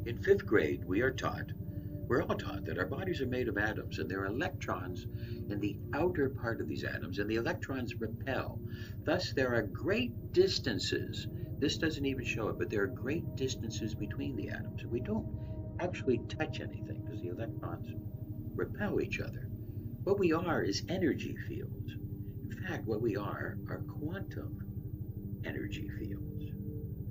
In fifth grade, we're all taught that our bodies are made of atoms and there are electrons in the outer part of these atoms, and the electrons repel. Thus, there are great distances. This doesn't even show it, but there are great distances between the atoms. We don't actually touch anything because the electrons repel each other. What we are is energy fields. In fact, what we are quantum energy fields,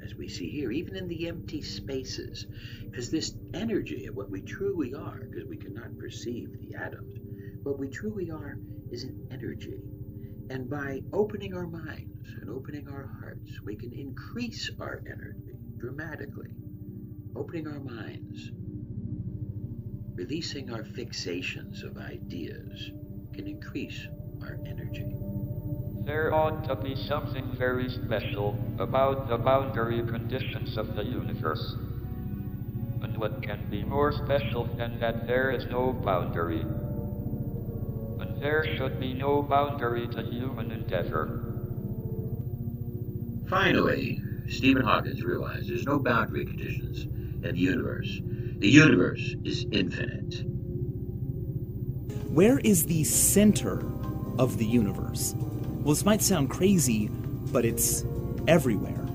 as we see here, even in the empty spaces, because this energy of what we truly are, because we cannot perceive the atoms, what we truly are is an energy. And by opening our minds and opening our hearts, we can increase our energy dramatically. Opening our minds, releasing our fixations of ideas, can increase our energy. There ought to be something very special about the boundary conditions of the universe. And what can be more special than that there is no boundary? And there should be no boundary to human endeavor. Finally, Stephen Hawking realized there's no boundary conditions in the universe. The universe is infinite. Where is the center of the universe? Well, this might sound crazy, but it's everywhere.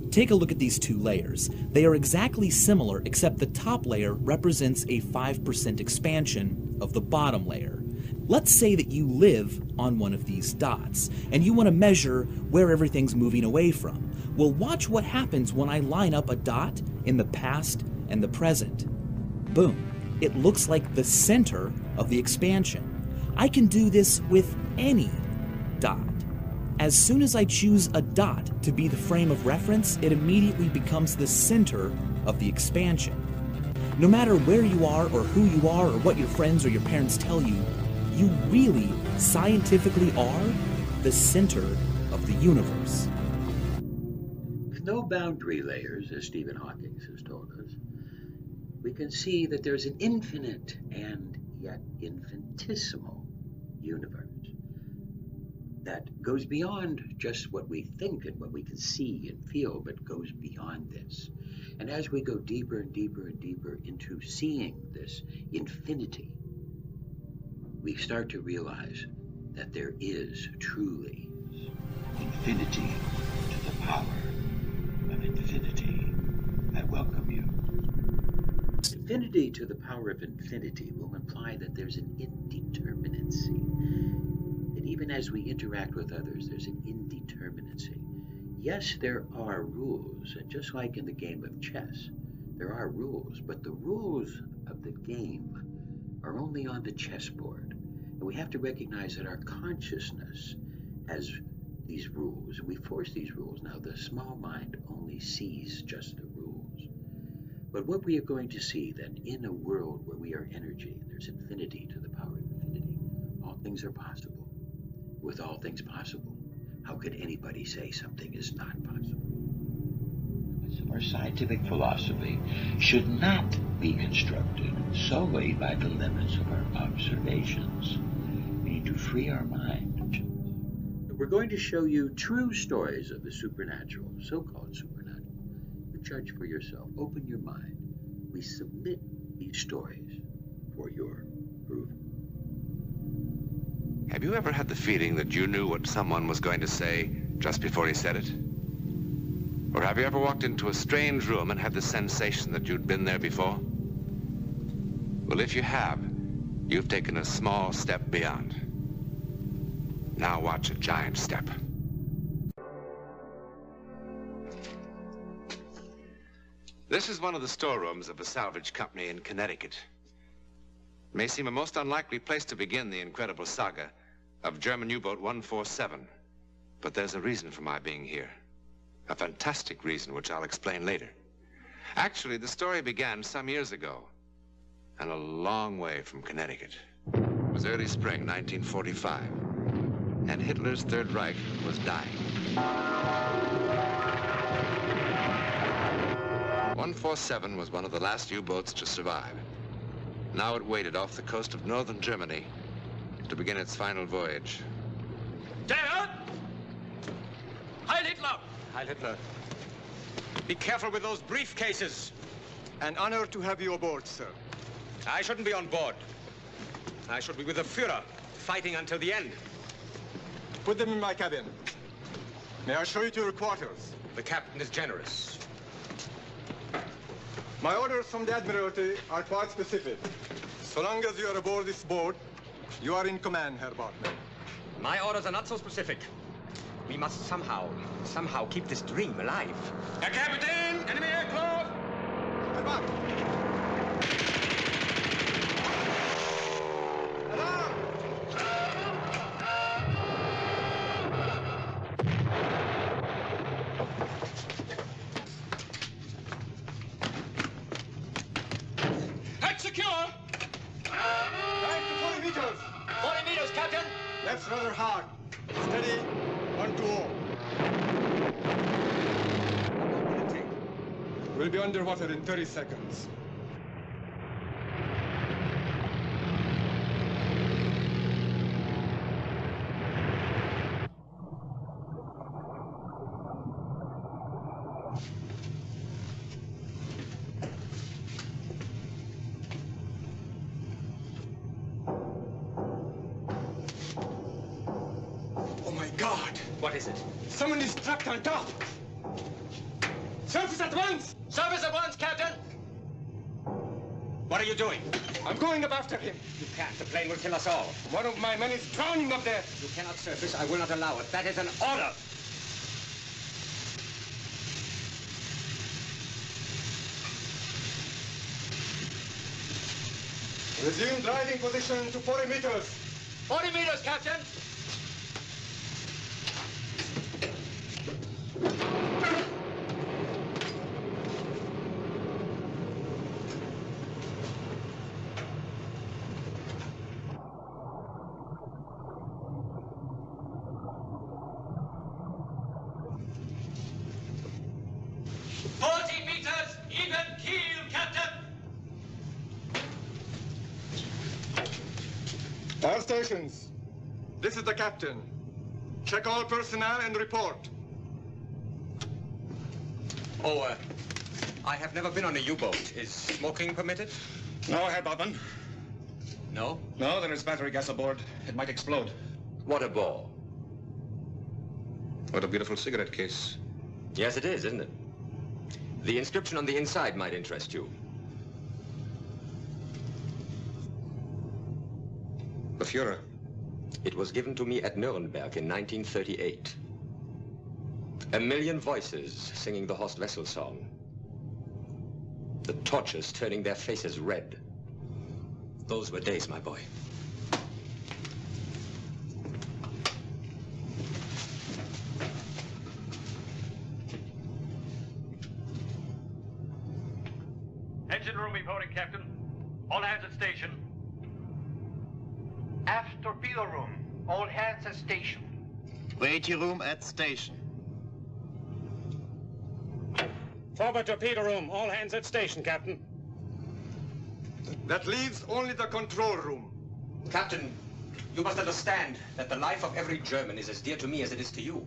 Take a look at these two layers. They are exactly similar, except the top layer represents a 5% expansion of the bottom layer. Let's say that you live on one of these dots, and you want to measure where everything's moving away from. Well, watch what happens when I line up a dot in the past and the present. Boom. It looks like the center of the expansion. I can do this with any dot. As soon as I choose a dot to be the frame of reference, it immediately becomes the center of the expansion. No matter where you are or who you are or what your friends or your parents tell you, you really scientifically are the center of the universe. With no boundary layers, as Stephen Hawking has told us, we can see that there's an infinite and yet infinitesimal universe that goes beyond just what we think and what we can see and feel, but goes beyond this. And as we go deeper and deeper and deeper into seeing this infinity, we start to realize that there is truly infinity to the power of infinity. I welcome you. Infinity to the power of infinity will imply that there's an indeterminacy. That even as we interact with others, there's an indeterminacy. Yes, there are rules, and just like in the game of chess, there are rules, but the rules of the game are only on the chessboard. And we have to recognize that our consciousness has these rules, and we force these rules. Now, the small mind only sees just the rules. But what we are going to see then, in a world where we are energy, and there's infinity to the power of infinity, all things are possible. With all things possible, how could anybody say something is not possible? Our scientific philosophy should not be constructed solely by the limits of our observations. We need to free our mind. We're going to show you true stories of the supernatural, so-called supernatural. You judge for yourself. Open your mind. We submit these stories for your approval. Have you ever had the feeling that you knew what someone was going to say just before he said it? Or have you ever walked into a strange room and had the sensation that you'd been there before? Well, if you have, you've taken a small step beyond. Now watch a giant step. This is one of the storerooms of a salvage company in Connecticut. It may seem a most unlikely place to begin the incredible saga of German U-boat 147, but there's a reason for my being here. A fantastic reason, which I'll explain later. Actually, the story began some years ago, and a long way from Connecticut. It was early spring 1945, and Hitler's Third Reich was dying. 147 was one of the last U-boats to survive. Now it waited off the coast of northern Germany to begin its final voyage. Der! Heil Hitler! Heil Hitler. Be careful with those briefcases. An honor to have you aboard, sir. I shouldn't be on board. I should be with the Führer, fighting until the end. Put them in my cabin. May I show you to your quarters? The captain is generous. My orders from the Admiralty are quite specific. So long as you are aboard this boat, you are in command, Herr Bartman. My orders are not so specific. We must somehow keep this dream alive. Herr Kapitän, enemy aircraft! Herr Bartman! Alarm! Head secure! Dive to 40 meters! 40 meters, Captain! Left rather hard. Steady. 1 to 0. We'll be underwater in 30 seconds. Oh my God! What is it? Someone is trapped on top! Surface at once! Service at once, Captain! What are you doing? I'm going up after him. You can't. The plane will kill us all. One of my men is drowning up there. You cannot surface. I will not allow it. That is an order. Resume driving position to 40 meters. 40 meters, Captain! All stations. This is the captain. Check all personnel and report. Oh, I have never been on a U-boat. Is smoking permitted? No, Herr Bartman. No? No, there is battery gas aboard. It might explode. What a ball. What a beautiful cigarette case. Yes, it is, isn't it? The inscription on the inside might interest you. The Führer. It was given to me at Nuremberg in 1938. A million voices singing the Horst Wessel song. The torches turning their faces red. Those were days, my boy. Engine room reporting, Captain. All hands at station. Aft torpedo room. All hands at station. Waiting room at station. Forward torpedo room. All hands at station, Captain. That leaves only the control room. Captain, you must understand that the life of every German is as dear to me as it is to you.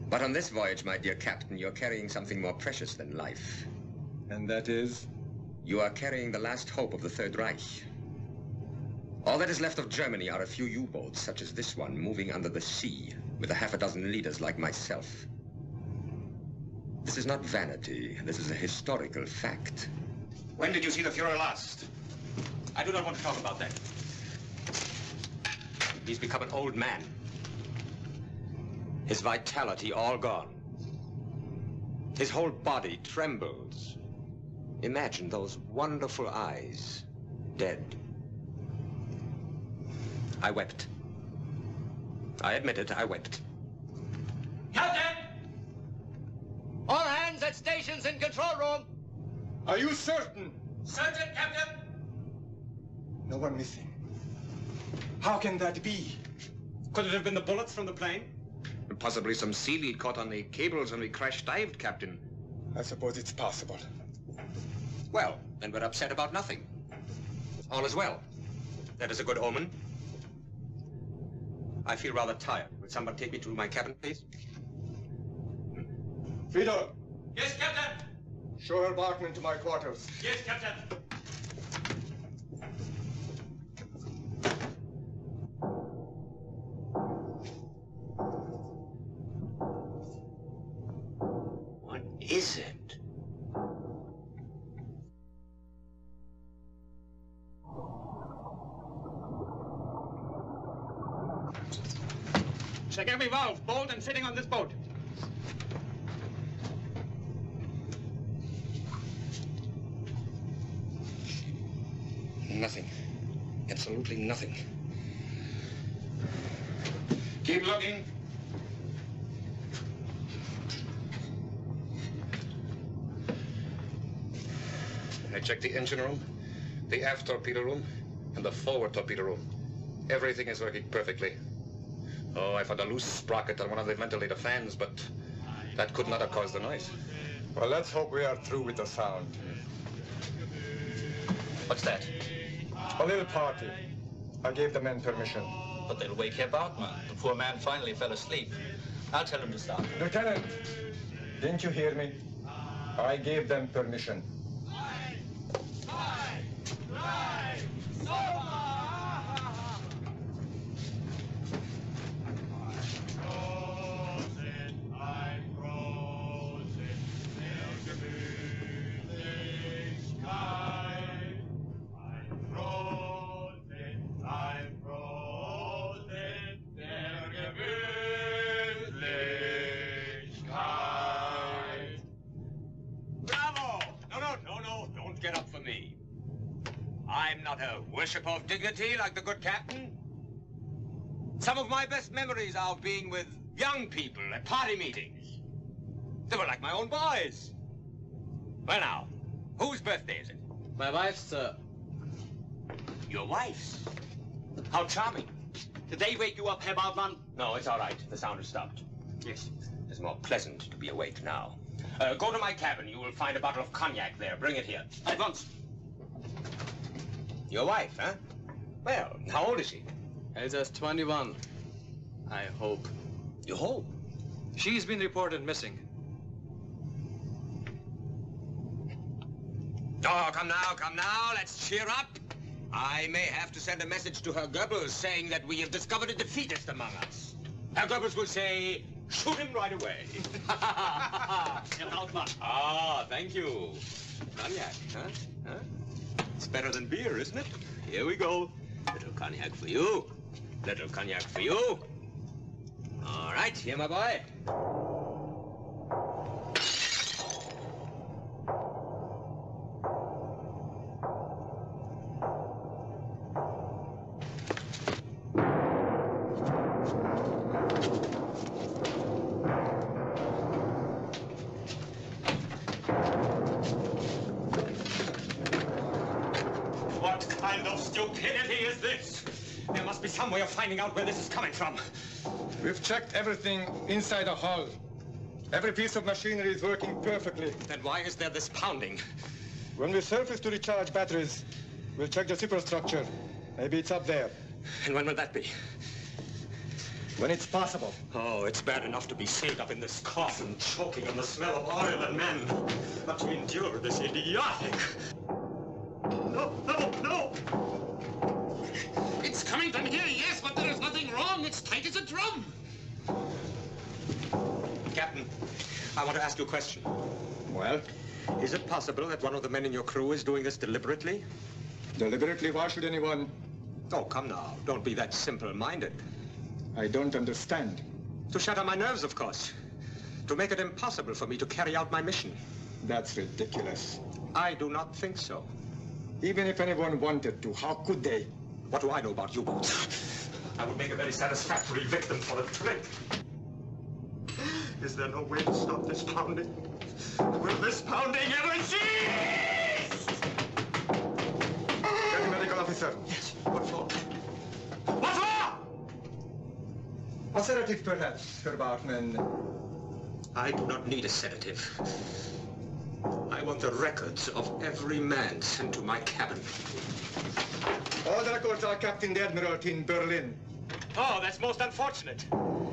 But on this voyage, my dear Captain, you're carrying something more precious than life. And that is? You are carrying the last hope of the Third Reich. All that is left of Germany are a few U-boats, such as this one, moving under the sea, with a half a dozen leaders like myself. This is not vanity. This is a historical fact. When did you see the Führer last? I do not want to talk about that. He's become an old man. His vitality all gone. His whole body trembles. Imagine those wonderful eyes, dead. I wept. I admit it, I wept. Captain! All hands at stations in control room. Are you certain? Certain, Captain. No one missing. How can that be? Could it have been the bullets from the plane? Possibly some seaweed caught on the cables when we crash-dived, Captain. I suppose it's possible. Well, then we're upset about nothing. All is well. That is a good omen. I feel rather tired. Would someone take me to my cabin, please? Friedel, Yes, Captain. Show her Bachman to my quarters. Yes, Captain. What is it? Check every valve, bolt, and fitting on this boat. Nothing. Absolutely nothing. Keep looking. I checked the engine room, the aft torpedo room, and the forward torpedo room. Everything is working perfectly. Oh, I found a loose sprocket on one of the ventilator fans, but that could not have caused the noise. Well, let's hope we are through with the sound. What's that? A little party. I gave the men permission. But they'll wake Herr Bartman. The poor man finally fell asleep. I'll tell him to stop. Lieutenant, didn't you hear me? I gave them permission. Get up for me. I'm not a worshipper of dignity like the good captain. Some of my best memories are of being with young people at party meetings. They were like my own boys. Well now, whose birthday is it? My wife's, sir. Your wife's? How charming. Did they wake you up, Herr Bartman? No, it's all right. The sound has stopped. Yes. It's more pleasant to be awake now. Go to my cabin. You will find a bottle of cognac there. Bring it here. At once. Your wife, huh? Well, how old is she? Elsa's 21. I hope. You hope? She's been reported missing. Oh, come now. Let's cheer up. I may have to send a message to Herr Goebbels saying that we have discovered a defeatist among us. Herr Goebbels will say, shoot him right away. Herr Bartman. Ah, thank you. Cognac, huh? It's better than beer, isn't it? Here we go. Little cognac for you. Little cognac for you. All right, here, my boy. Stupidity is this? There must be some way of finding out where this is coming from. We've checked everything inside the hull. Every piece of machinery is working perfectly. Then why is there this pounding? When we surface to recharge batteries, we'll check the superstructure. Maybe it's up there. And when will that be? When it's possible. Oh, it's bad enough to be sealed up in this coffin, choking on the smell of oil and men. But to endure this idiotic... No! It's coming from here, yes, but there is nothing wrong. It's tight as a drum. Captain, I want to ask you a question. Well? Is it possible that one of the men in your crew is doing this deliberately? Deliberately? Why should anyone? Oh, come now. Don't be that simple-minded. I don't understand. To shatter my nerves, of course. To make it impossible for me to carry out my mission. That's ridiculous. I do not think so. Even if anyone wanted to, how could they? What do I know about U-boats? I would make a very satisfactory victim for the trick. Is there no way to stop this pounding? Will this pounding ever cease? Captain Medical Officer. Yes. What for? What for? A sedative, perhaps, Herr Bartman. I do not need a sedative. I want the records of every man sent to my cabin. All the records are kept in the Admiralty in Berlin. Oh, that's most unfortunate.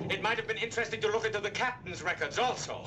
It might have been interesting to look into the captain's records also.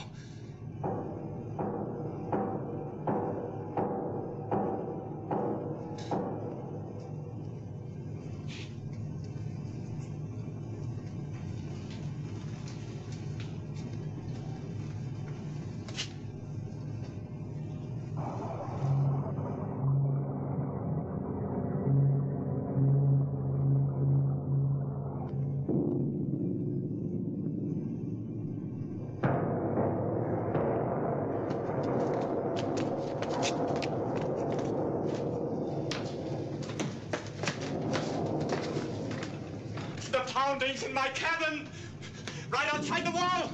poundings in my cabin! Right outside the wall!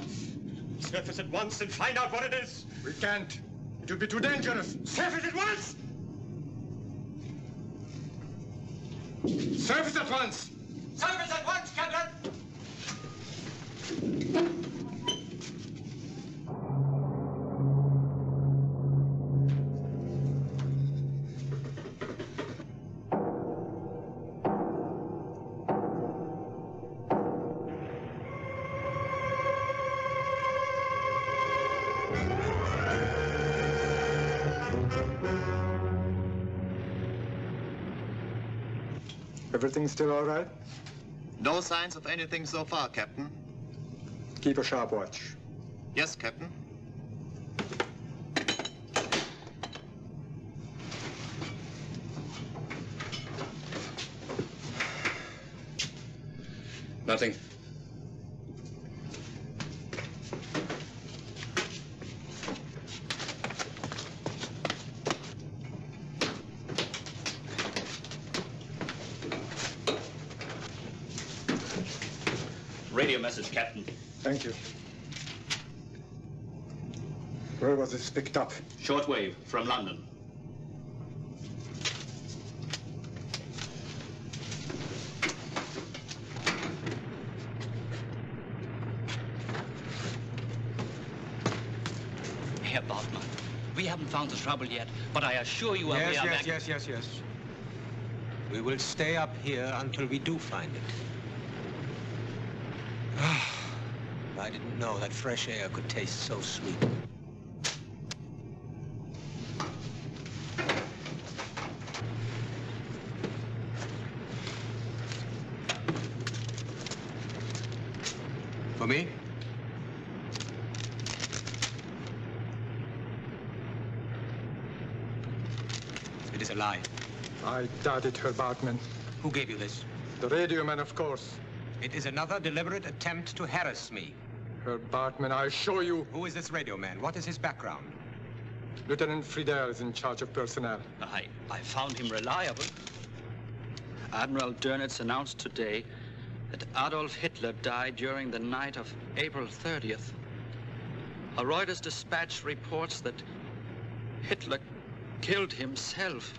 Surface at once and find out what it is. We can't. It would be too dangerous. Surface at once! Surface at once! Surface at once, Captain! Everything still all right? No signs of anything so far, Captain. Keep a sharp watch. Yes, Captain. Nothing. Radio message, Captain. Thank you. Where was this picked up? Shortwave from London. Herr Bartmann, we haven't found the trouble yet, but I assure you Yes. We will stay up here until we do find it. I didn't know that fresh air could taste so sweet. For me? It is a lie. I doubt it, Herr Bartmann. Who gave you this? The radio man, of course. It is another deliberate attempt to harass me. Herr Bartmann, I assure you. Who is this radio man? What is his background? Lieutenant Friedel is in charge of personnel. I found him reliable. Admiral Dönitz announced today that Adolf Hitler died during the night of April 30th. A Reuters dispatch reports that Hitler killed himself.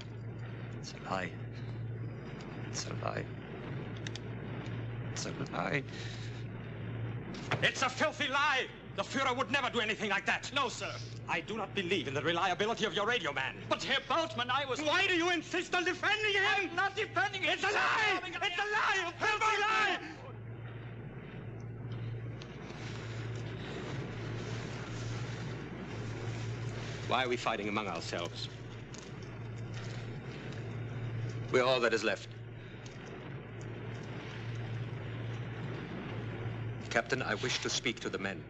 It's a lie. It's a lie. It's a lie. It's a filthy lie! The Fuhrer would never do anything like that. No, sir. I do not believe in the reliability of your radio man. But Herr Bartmann, I was... Why do you insist on defending him? I'm not defending him. It's a lie! It's a lie! A filthy lie! Why are we fighting among ourselves? We're all that is left. Captain, I wish to speak to the men.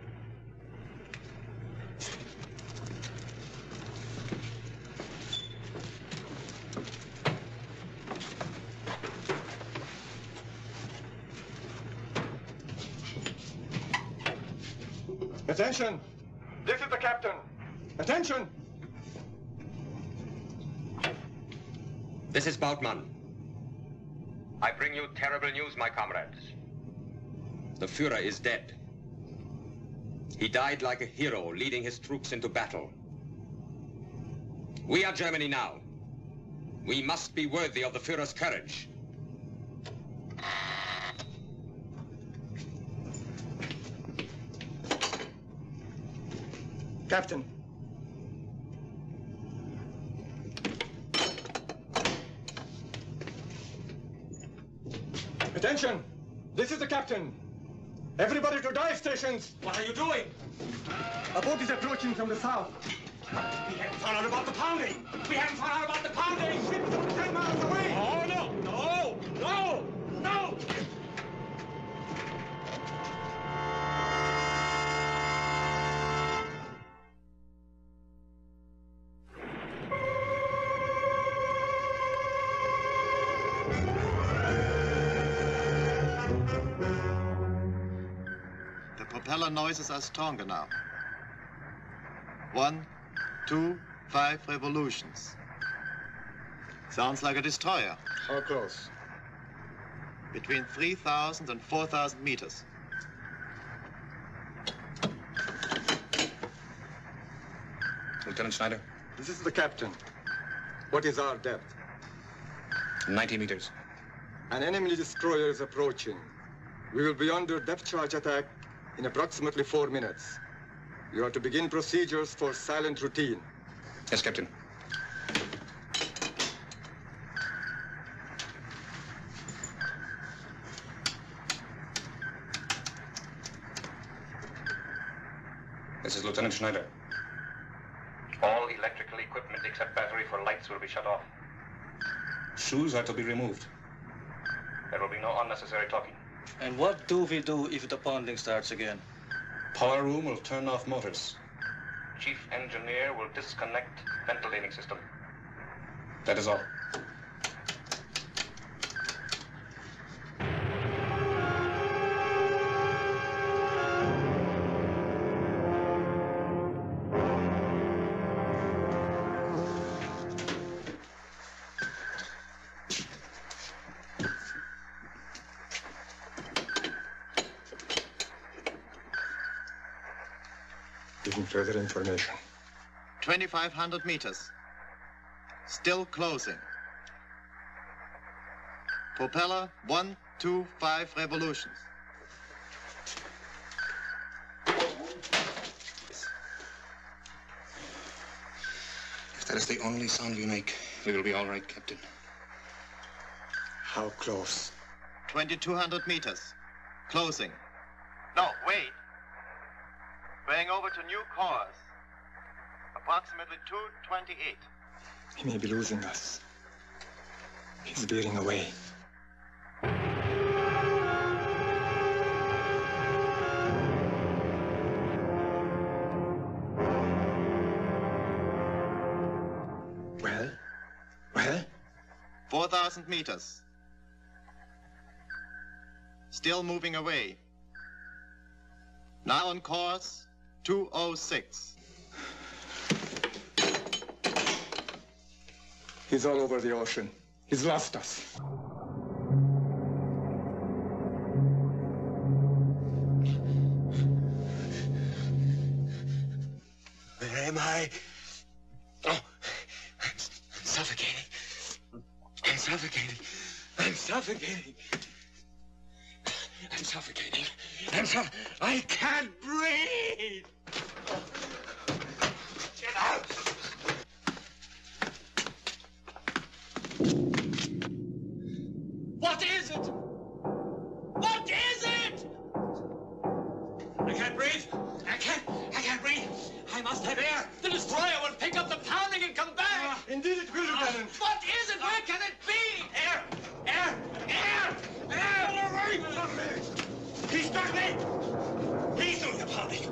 Attention! This is the captain. Attention! This is Bautmann. I bring you terrible news, my comrades. The Fuhrer is dead. He died like a hero, leading his troops into battle. We are Germany now. We must be worthy of the Fuhrer's courage. Captain. Attention! This is the captain. Everybody to dive stations! What are you doing? A boat is approaching from the south. We haven't found out about the pounding! We haven't found out about the pounding! Ships are 10 miles away! Oh, no! No! No! No! The propeller noises are stronger now. 1, 2, 5 revolutions. Sounds like a destroyer. How close? between 3,000 and 4,000 meters. Lieutenant Schneider? This is the captain. What is our depth? 90 meters. An enemy destroyer is approaching. We will be under depth charge attack in approximately 4 minutes. You are to begin procedures for silent routine. Yes, Captain. This is Lieutenant Schneider. All electrical equipment except battery for lights will be shut off. Shoes are to be removed. There will be no unnecessary talking. And what do we do if the pounding starts again? Power room will turn off motors. Chief engineer will disconnect ventilating system. That is all. Giving further information. 2,500 meters. Still closing. Propeller 125 revolutions. If that is the only sound we make, we will be all right, Captain. How close? 2,200 meters. Closing. No, wait. Going over to new course. Approximately 228. He may be losing us. He's veering away. Well? Well? 4,000 meters. Still moving away. Now on course 206. He's all over the ocean. He's lost us. Where am I? Oh, I'm suffocating. I'm suffocating. I'm suffocating. I'm suffocating. I can't breathe. Get out. What is it? What is it? I can't breathe. I can't breathe. I must have air. The destroyer will pick up the pounding and come back. Indeed it will, Lieutenant. What is it? Where can it be? Air! Air! Air! Air! He struck me! He's doing the pounding.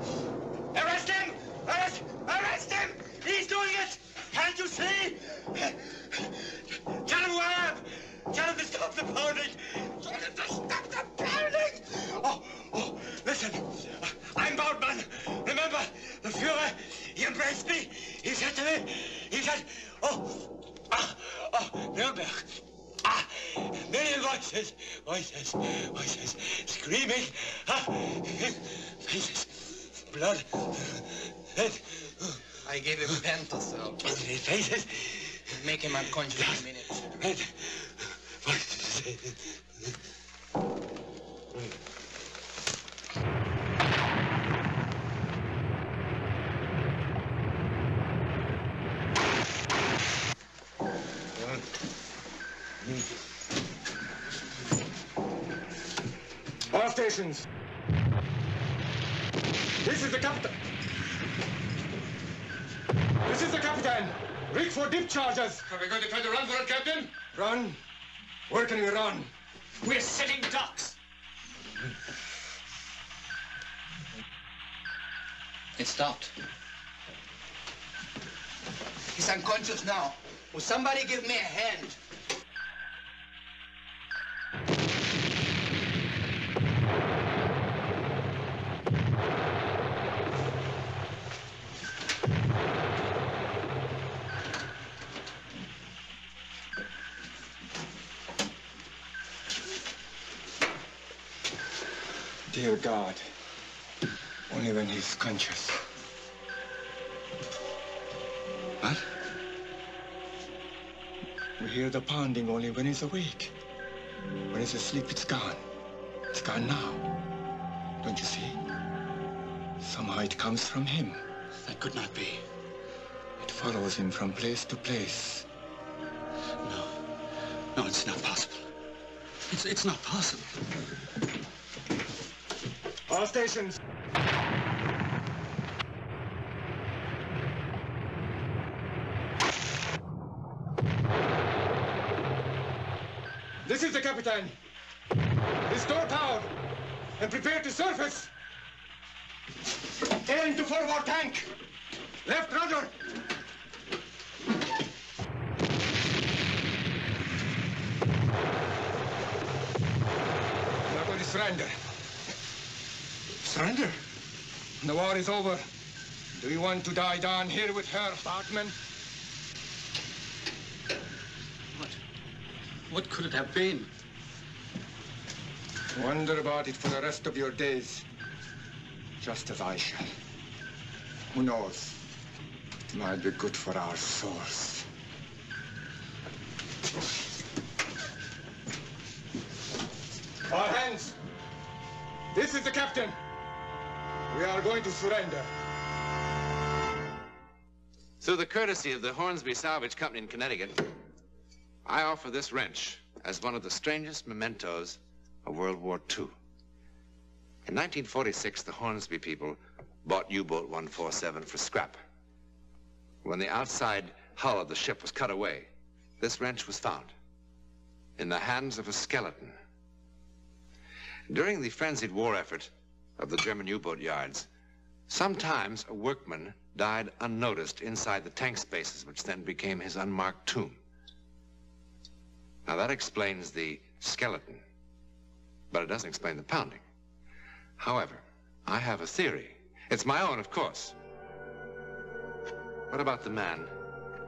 Arrest him! Arrest him! He's doing it! Can't you see? Tell him where I am! Tell him to stop the pounding! Tell him to stop the pounding! Oh, listen. I'm Bautmann. Remember, the Führer, he embraced me. He said to me, Nuremberg. Million voices, screaming, faces, blood, head. I gave him Pentosil. Faces. Make him unconscious in a minute. Red voices. All stations. This is the captain. This is the captain. Reach for deep charges. Are we going to try to run for it, Captain? Run? Where can we run? We're setting ducks. It stopped. He's unconscious now. Will somebody give me a hand? Dear God, only when he's conscious. What? We hear the pounding only when he's awake. When he's asleep, it's gone. It's gone now. Don't you see? Somehow it comes from him. That could not be. It follows him from place to place. No, it's not possible. It's not possible. All stations. This is the Captain. Restore power and prepare to surface. Aim to forward tank. Left rudder. We're going to surrender. Surrender? The war is over. Do you want to die down here with her, Bartman? What could it have been? Wonder about it for the rest of your days. Just as I shall. Who knows? It might be good for our souls. All hands! This is the captain. We are going to surrender. Through the courtesy of the Hornsby Salvage Company in Connecticut, I offer this wrench as one of the strangest mementos of World War II. In 1946, the Hornsby people bought U-boat 147 for scrap. When the outside hull of the ship was cut away, this wrench was found in the hands of a skeleton. During the frenzied war effort of the German U-boat yards, sometimes a workman died unnoticed inside the tank spaces, which then became his unmarked tomb. Now, that explains the skeleton, but it doesn't explain the pounding. However, I have a theory. It's my own, of course. What about the man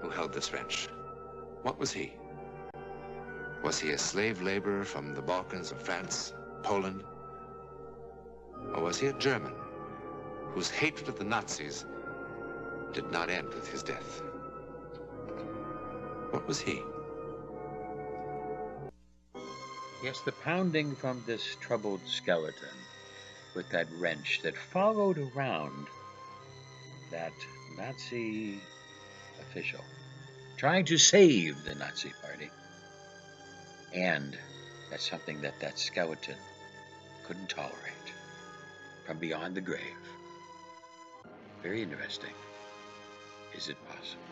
who held this wrench? What was he? Was he a slave laborer from the Balkans or France, Poland? Or was he a German whose hatred of the Nazis did not end with his death? What was he? Yes, the pounding from this troubled skeleton with that wrench that followed around that Nazi official trying to save the Nazi party. And that's something that that skeleton couldn't tolerate from beyond the grave. Very interesting. Is it possible?